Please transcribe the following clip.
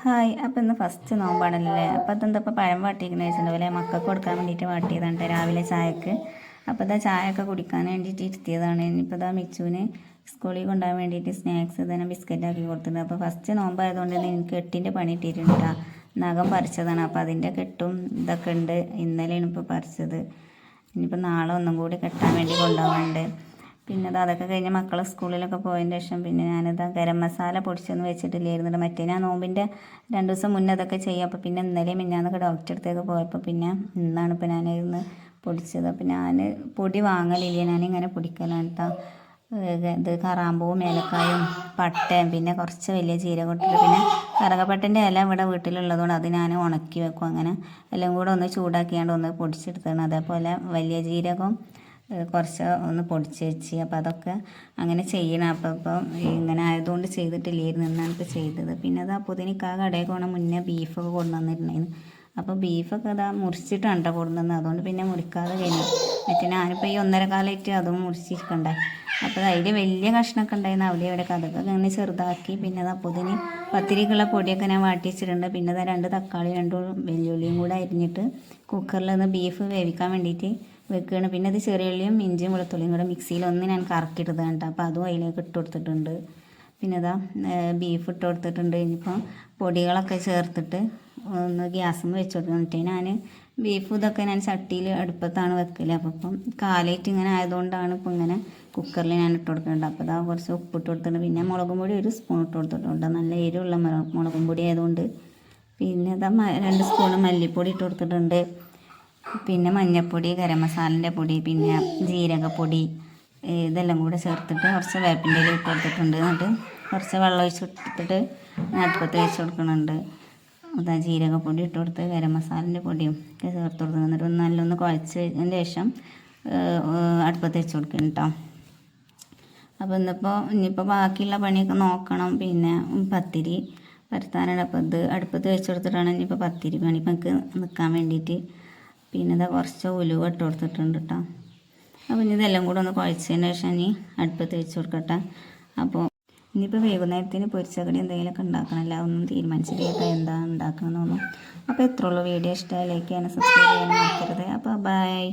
Hi. അപ്പോൾ ഇന്ന് first നോമ്പാണല്ലേ. അപ്പോൾ അതെന്താ ഇപ്പോൾ പഴം വാട്ടിയിരിക്കുന്ന വെച്ചിട്ടുണ്ടാവില്ലേ, മക്കൾക്ക് കൊടുക്കാൻ വേണ്ടിയിട്ട് വാട്ടിയതാണ് രാവിലെ ചായക്ക്. അപ്പോൾ ഇതാ ചായയൊക്കെ കുടിക്കാൻ വേണ്ടിയിട്ട് ഇരുത്തിയതാണ്. ഇനിയിപ്പോൾ ഇതാ മിച്ചുവിന് സ്കൂളിൽ കൊണ്ടുപോകാൻ വേണ്ടിയിട്ട് സ്നാക്സ് തന്നെ ബിസ്ക്കറ്റാക്കി കൊടുത്തിട്ടുണ്ട്. അപ്പോൾ ഫസ്റ്റ് നോമ്പായതുകൊണ്ട് തന്നെ എനിക്ക് കെട്ടിൻ്റെ പണി ഇട്ടിട്ടുണ്ട്. നഖം പറിച്ചതാണ്. അപ്പോൾ അതിൻ്റെ കെട്ടും ഇതൊക്കെ ഉണ്ട്. ഇന്നലെയാണ് ഇപ്പോൾ പറിച്ചത്. ഇനിയിപ്പോൾ നാളെ ഒന്നും കൂടി കെട്ടാൻ വേണ്ടി കൊണ്ടുപോകാനുണ്ട്. പിന്നെ അതൊക്കെ കഴിഞ്ഞ് മക്കളെ സ്കൂളിലൊക്കെ പോയതിന് ശേഷം പിന്നെ ഞാനിതാ ഗരം മസാല പൊടിച്ചൊന്നും വെച്ചിട്ടില്ലായിരുന്നില്ല. മറ്റേ ഞാൻ നോമ്പിൻ്റെ 2 ദിവസം മുന്നേ അതൊക്കെ ചെയ്യാം. അപ്പോൾ പിന്നെ ഇന്നലെ മിഞ്ഞാന്നൊക്കെ ഡോക്ടറെ അടുത്തേക്ക് പോയപ്പോൾ പിന്നെ ഇന്നാണ് ഇപ്പോൾ ഞാനിരുന്ന് പൊടിച്ചത്. അപ്പോൾ ഞാൻ പൊടി വാങ്ങലില്ല, ഞാനിങ്ങനെ പൊടിക്കലാണ് കേട്ടോ. ഇത് കറാമ്പൂവും ഏലക്കായും പട്ടയും പിന്നെ കുറച്ച് വലിയ ജീരകം ഇട്ടിട്ട് പിന്നെ കറുകപ്പട്ടൻ്റെ ഇല ഇവിടെ വീട്ടിലുള്ളതുകൊണ്ട് അത് ഞാൻ ഉണക്കി വെക്കും. അങ്ങനെ എല്ലാം കൂടെ ഒന്ന് ചൂടാക്കിയാണ്ട് ഒന്ന് പൊടിച്ചെടുത്തതാണ്. അതേപോലെ വലിയ ജീരകം കുറച്ച് ഒന്ന് പൊടിച്ച് വെച്ച്. അപ്പോൾ അതൊക്കെ അങ്ങനെ ചെയ്യണം. അപ്പോൾ ഇങ്ങനെ ആയതുകൊണ്ട് ചെയ്തിട്ടില്ലായിരുന്നു, എന്നാണ് ഇപ്പോൾ ചെയ്തത്. പിന്നെ അത് അപ്പോൾ എനിക്ക് ആ കടയിൽ പോകണം മുന്നേ ബീഫൊക്കെ കൊണ്ടുവന്നിട്ടുണ്ടായിരുന്നു. അപ്പോൾ ബീഫൊക്കെ അതാ മുറിച്ചിട്ടാണ് കേട്ടോ കൊണ്ടുവന്നത്. അതുകൊണ്ട് പിന്നെ മുറിക്കാതെ കഴിഞ്ഞു. മറ്റേ ഞാനിപ്പോൾ ഈ 1.5 കാലമായിട്ട് അതും മുറിച്ചിരിക്കണ്ടേ. അപ്പോൾ അതിൽ വലിയ കഷ്ണമൊക്കെ ഉണ്ടായിരുന്നു അവിടെ ഇവിടെ. അതൊക്കെ അങ്ങനെ ചെറുതാക്കി പിന്നെ അത് അപ്പോൾ പത്തിരിക്കുള്ള പൊടിയൊക്കെ ഞാൻ വാട്ടി വെച്ചിട്ടുണ്ട്. പിന്നെ അത് 2 തക്കാളി 2 വെല്ലുള്ളിയും കൂടെ അരിഞ്ഞിട്ട് കുക്കറിൽ നിന്ന് ബീഫ് വേവിക്കാൻ വേണ്ടിയിട്ട് വെക്കുകയാണ്. പിന്നെ അത് ചെറിയുള്ളിയും ഇഞ്ചിയും വെളുത്തുള്ളിയും കൂടെ മിക്സിയിൽ ഒന്ന് ഞാൻ കറക്കിയിട്ടത് കേട്ടോ. അപ്പോൾ അതും അതിലേക്ക് ഇട്ട് കൊടുത്തിട്ടുണ്ട്. പിന്നെ ഇതാ ബീഫ് ഇട്ട് കൊടുത്തിട്ടുണ്ട്. ഇനിയിപ്പോൾ പൊടികളൊക്കെ ചേർത്തിട്ട് ഒന്ന് ഗ്യാസും വെച്ച് കൊടുത്തിട്ട് ഞാൻ ബീഫ് ഇതൊക്കെ ഞാൻ ചട്ടിയിൽ അടുപ്പത്താണ് വെക്കല്. അപ്പോൾ ഇപ്പം കാലായിട്ട് ഇങ്ങനെ ആയതുകൊണ്ടാണ് ഇപ്പോൾ ഇങ്ങനെ കുക്കറിൽ ഞാൻ ഇട്ട് കൊടുക്കുന്നുണ്ട്. അപ്പോൾ ഇതാ കുറച്ച് ഉപ്പിട്ട് കൊടുത്തിട്ടുണ്ട്. പിന്നെ മുളകും പൊടി 1 സ്പൂൺ ഇട്ട് കൊടുത്തിട്ടുണ്ട്. നല്ല എരിവുള്ള മുളകും പൊടി ആയതുകൊണ്ട്. പിന്നെ ഇതാ 2 സ്പൂൺ മല്ലിപ്പൊടി ഇട്ട് കൊടുത്തിട്ടുണ്ട്. പിന്നെ മഞ്ഞൾപ്പൊടി, ഗരം മസാലൻ്റെ പൊടി, പിന്നെ ജീരകപ്പൊടി, ഇതെല്ലാം കൂടെ ചേർത്തിട്ട് കുറച്ച് വേപ്പിൻ്റെ ഇല ഇട്ട് കൊടുത്തിട്ടുണ്ട്. എന്നിട്ട് കുറച്ച് വെള്ളം ഒഴിച്ചിട്ടിട്ട് അടുപ്പത്ത് വെച്ച് കൊടുക്കുന്നുണ്ട്. അതാ ജീരകപ്പൊടി ഇട്ട് കൊടുത്ത് ഗരം മസാലൻ്റെ പൊടിയും ഒക്കെ ചേർത്ത് കൊടുക്കുന്നത്. എന്നിട്ട് നല്ലൊന്ന് കുഴച്ചതിന് ശേഷം അടുപ്പത്ത് വെച്ച് കൊടുക്കണം കേട്ടോ. അപ്പോൾ ഇനിയിപ്പോൾ ബാക്കിയുള്ള പണിയൊക്കെ നോക്കണം. പിന്നെ പത്തിരി പരത്താനാണ്. അപ്പോൾ ഇത് അടുപ്പത്ത് വെച്ച് കൊടുത്തിട്ടാണ് ഇനിയിപ്പോൾ പത്തിരി പണി നമുക്ക് നിൽക്കാൻ വേണ്ടിയിട്ട്. പിന്നെ ഇതാ കുറച്ച് ഉലുവ ഇട്ട് കൊടുത്തിട്ടുണ്ട് കേട്ടോ. അപ്പോൾ ഇനി ഇതെല്ലാം കൂടെ ഒന്ന് കുഴച്ചതിന് ശേഷം ഇനി അടുപ്പത്ത് വെച്ച് കൊടുക്കട്ടെ. അപ്പോൾ ഇനിയിപ്പോൾ വൈകുന്നേരത്തിന് പൊരിച്ചകടി എന്തെങ്കിലുമൊക്കെ ഉണ്ടാക്കണമല്ല, ഒന്നും തീരുമാനിച്ചിട്ട് എന്താ ഉണ്ടാക്കണമെന്നൊന്നും. അപ്പോൾ ഇത്രയുള്ളൂ. വീഡിയോ ഇഷ്ടമായി ലൈക്ക് ചെയ്യാനും സബ്സ്ക്രൈബ് ചെയ്യാനും മറക്കരുത്. അപ്പോൾ ബൈ.